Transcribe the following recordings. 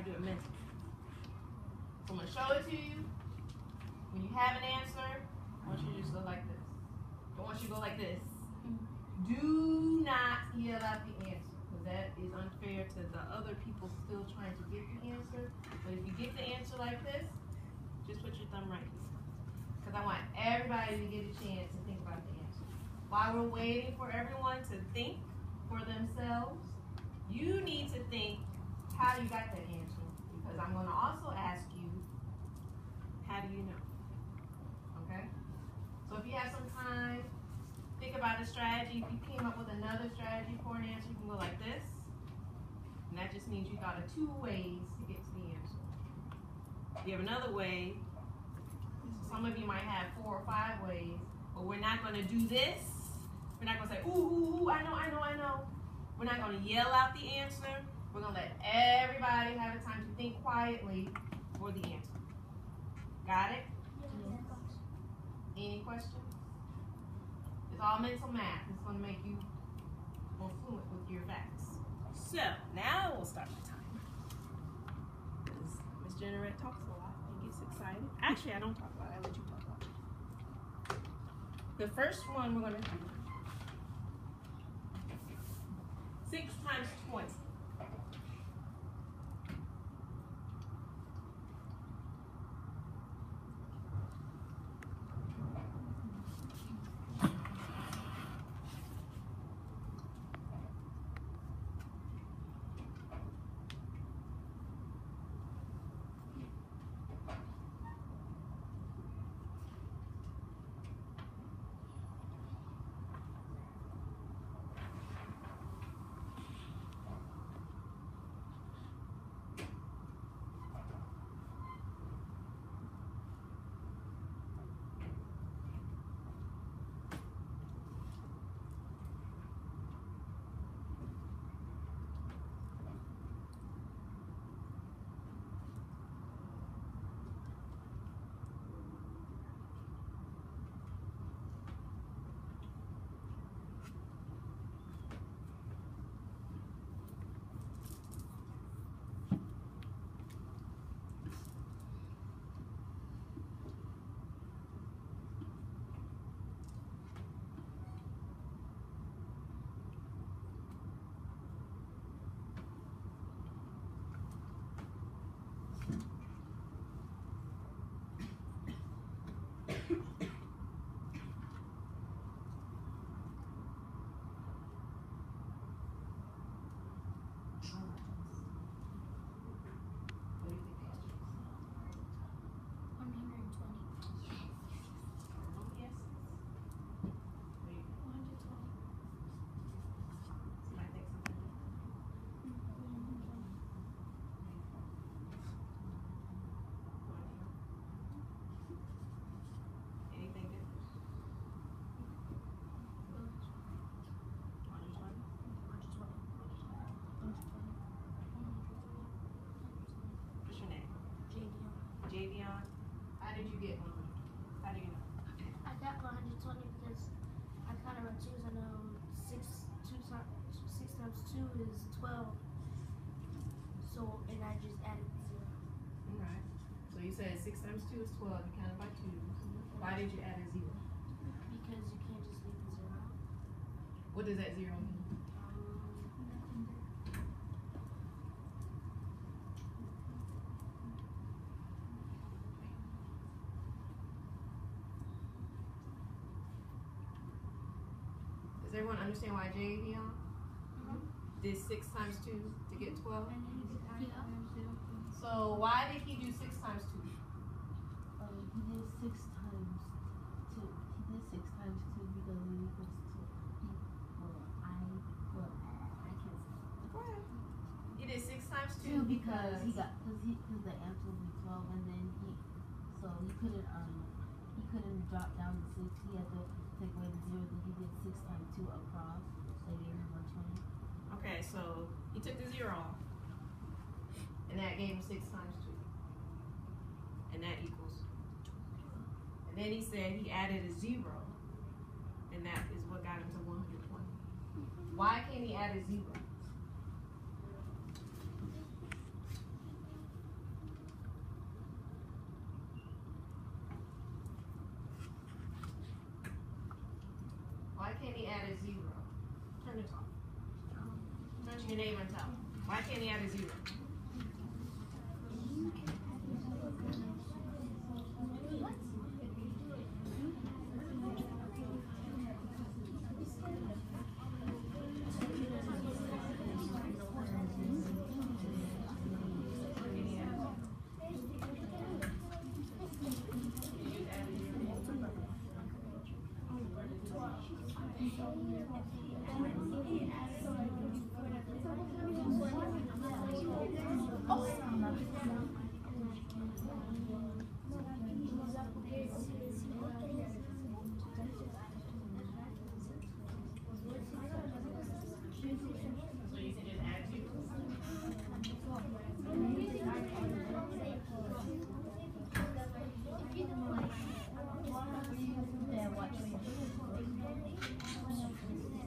to do it mentally. So I'm going to show it to you. When you have an answer, I want you to just go like this. I want you to go like this. Do not yell out the answer, because that is unfair to the other people still trying to get the answer. But if you get the answer like this, just put your thumb right here. Because I want everybody to get a chance to think about the answer. While we're waiting for everyone to think for themselves, you need to think how you got that answer. Because I'm going to also ask you, how do you know? Okay? So if you have some time, think about a strategy. If you came up with another strategy for an answer, you can go like this. And that just means you thought of 2 ways to get to the answer. You have another way. Some of you might have 4 or 5 ways, but we're not going to do this. We're not going to say, ooh, I know. We're not going to yell out the answer. We're going to let everybody have a time to think quietly for the answer. Got it? Yes. Any questions? It's all mental math. It's going to make you more fluent with your facts. So, now we'll start my time. Because Ms. Generette talks a lot and gets excited. Actually, I don't talk a lot. I let you talk a lot. The first one we're going to do, 6 times 20. How did you get 100? How do you know? I got 120 because I kind of run twos. I know 6 times 2 is 12. So, and I just added 0. Alright. So you said 6 times 2 is 12. You counted by 2. Why did you add a 0? Because you can't just leave the 0 out. What does that 0 mean? Does everyone understand why Javion did 6 times 2 to get 12? Yeah. So why did he do 6 times 2? He did 6 times 2. He did 6 times 2 because it equals to I can't say. Go ahead. He did 6 times 2 2 because the answer would be 12, and then he couldn't drop down to 6. He had to take away the 0. Then he did 6 times 2 across. So he gave him 120. Okay, so he took the 0 off. And that gave him 6 times 2. And that equals 20. And then he said he added a 0. And that is what got him to 120. Why can't he add a 0? your neighbor and tell him. Why can't he add a 0?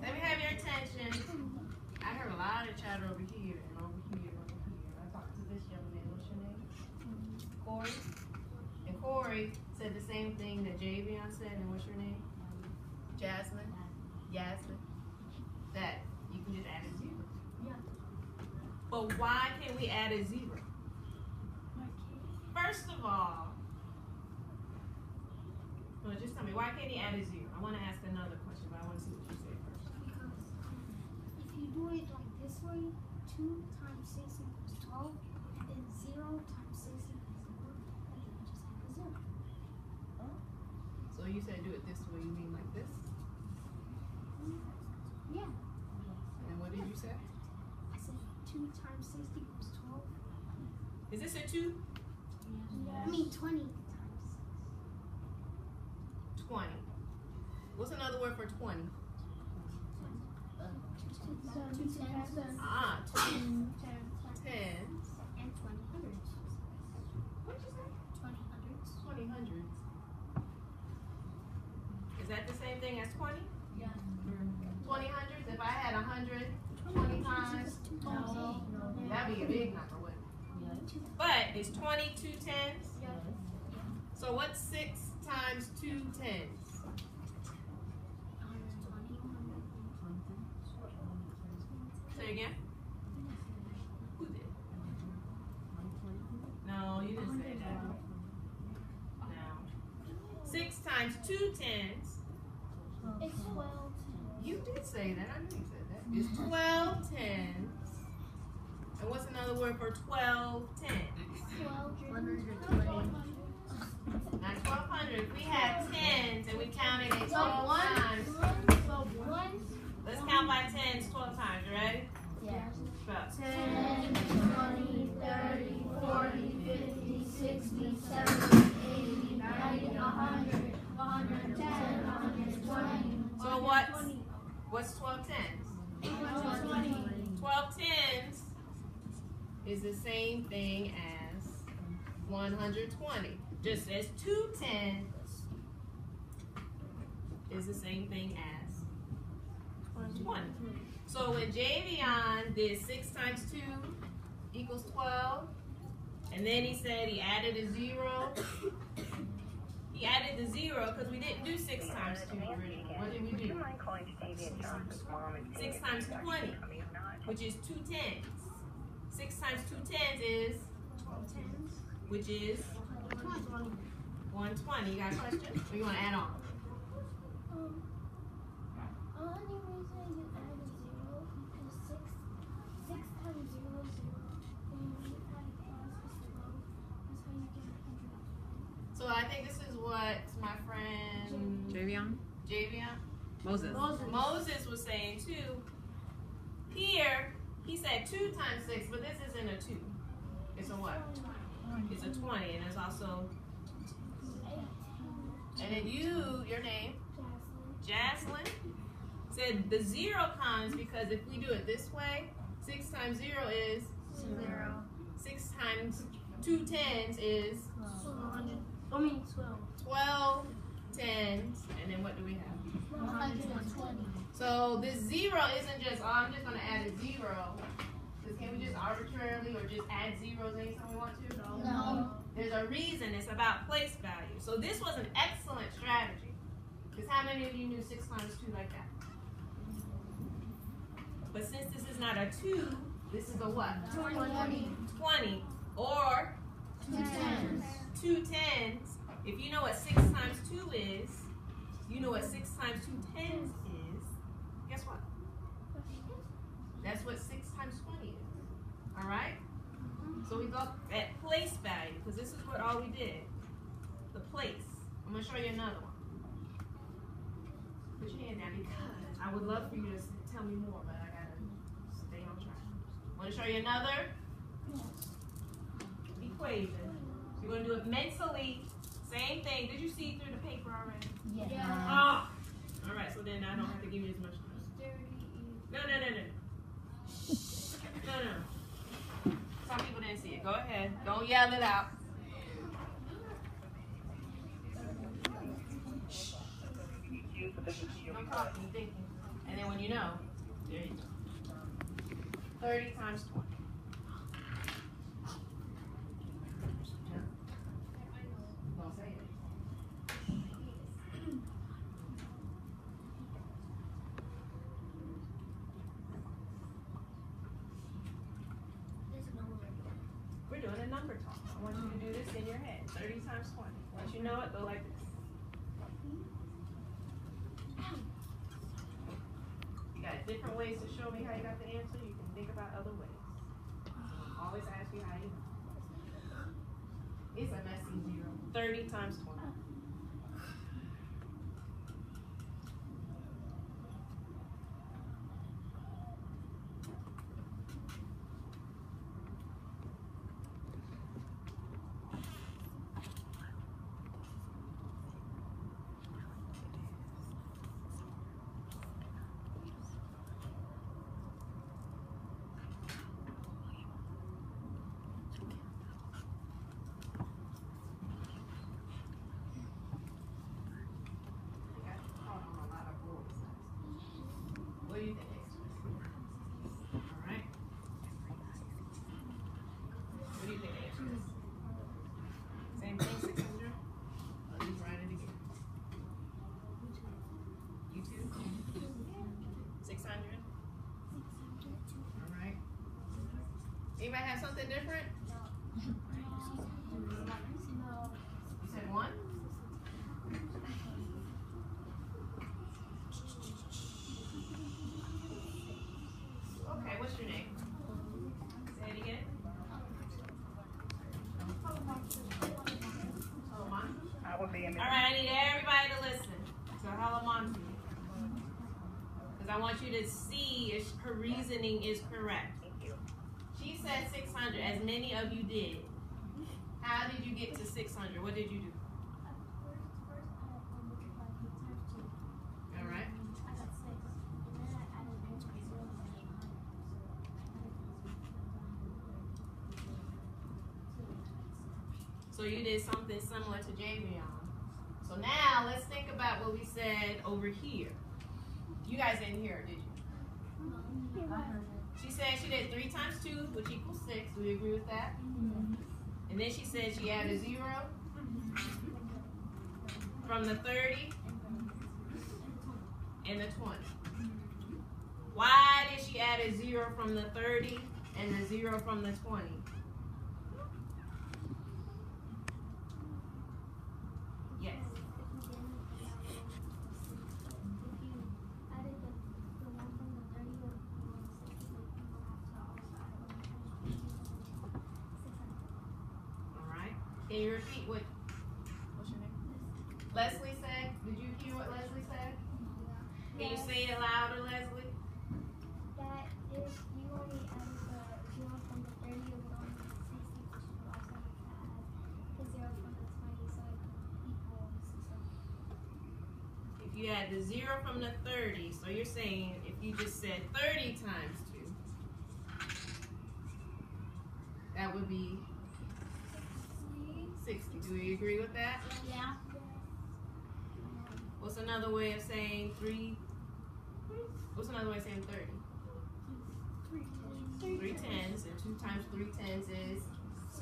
Let me have your attention. I heard a lot of chatter over here and over here and over here. I talked to this young man. What's your name? Corey. And Corey said the same thing that Javion said. And what's your name? Jasmine. Yasmin. That you can just add a 0. Yeah. But why can't we add a 0? First of all, no, just tell me, why can't he add a 0? I want to ask another question, but I want to see what you say first. Because if you do it like this way, 2 times 6 equals 12, and 0 times 6 equals 1, and then you just have a 0. So you said do it this way, you mean like this? Yeah. And what did you say? I said 2 times 6 equals 12. Is this a 2? I mean 20 times 20. What's another word for 20? 6. 2 tens. Ah, 2 tens. And 20 hundreds. What did you say? 20 hundreds. 20 hundreds. Is that the same thing as 20? Yeah. 20 hundreds? If I had 100, 20 times, that'd be a big number, wouldn't it? But is 20 2 tens? Yeah. So what's 6 times 2 tens? 120. Say again? Who did? No, you didn't say that. No. 6 times 2 tens. It's 12. You did say that. I knew you said that. It's 12 tens. And what's another word for 12 tens? 120. Now 1200. We have tens and we counted it 12 times. Let's count by tens 12 times. You ready? Yeah. Go. 10, 20, 30, 40, 50, 60, 70, 80, 90, 100, 110, 120. So what's 12 tens? 120. 12 tens is the same thing as 120. Just as 2 tens is the same thing as 20. So when Javion did 6 times 2 equals 12, and then he said he added a 0. He added the 0 because we didn't do 6 times 2 originally. What did we do? 6 times 20, which is 2 tens. 6 times 2 tens is, which is 120. You got a question? Or you want to add on? Only reason you add a 0 because 6 times 0 is 0. And you add plus is 12. That's how you get 120. So I think this is what my friend Javion? Moses was saying too. Here, he said 2 times 6, but this isn't a 2. It's a what? It's a 20, and there's also, and then your name, Jaslyn, said the 0 comes because if we do it this way, 6 times 0 is 0. 6 times 2 tens is 12. 12 tens, and then what do we have? 120. So this 0 isn't just, oh, I'm just going to add a 0. Because can we just arbitrarily or just add zeros anytime we want to? No. There's a reason. It's about place value. So this was an excellent strategy. Because how many of you knew 6 times 2 like that? But since this is not a 2, this is a what? 20. 20. Or 2 tens. 2 tens. If you know what 6 times 2 is, you know what 6 times 2 tens is. Guess what? That's what 6 times 20 is. Alright? So we look at place value, because this is what all we did. The place. I'm going to show you another one. Put your hand down because I would love for you to tell me more, but I got to stay on track. Want to show you another equation. You're going to do it mentally. Same thing. Did you see through the paper already? Yeah. Oh. All right, so then I don't have to give you as much time. No. Some people didn't see it. Go ahead. Don't yell it out. I'm talking, thinking. And then when you know, there you go. 30 times 20. Don't say it. We're doing a number talk. I want you to do this in your head. 30 times 20. Once you know it, go like this. You got different ways to show me how you got the answer. You can think about other ways. Always ask you how you know. It's a messy 0. 30 times 20. What do you think? All right. What do you think the answer is? Same thing, 600? I'll just write it again. You too? 600? All right. Anybody have something different? You said 1? Okay, what's your name? Say it again. All right, I need everybody to listen to Halamontu. Because I want you to see if her reasoning is correct. She said 600, as many of you did. How did you get to 600? What did you do? All right. So you did something similar to Javion. So now let's think about what we said over here. You guys didn't hear it, did you? I heard it. She said she did 3 times 2, which equals 6. Do we agree with that? Mm-hmm. And then she said she added 0 from the 30 and the 20. Why did she add a 0 from the 30 and the 0 from the 20? Yes. All right. Can you repeat what's your name? Leslie said. Did you hear what Leslie said? Can you say it louder, Leslie? That if you only added the 0 from the 30, it would only be 60, which you would also have to add the 0 from the 20, so it equals 600. If you add the 0 from the 30, so you're saying if you just said 30 times 2, that would be 60. Do we agree with that? Yeah. What's another way of saying 3? What's another way of saying 30? 3 tens, and 2 times 3 tens is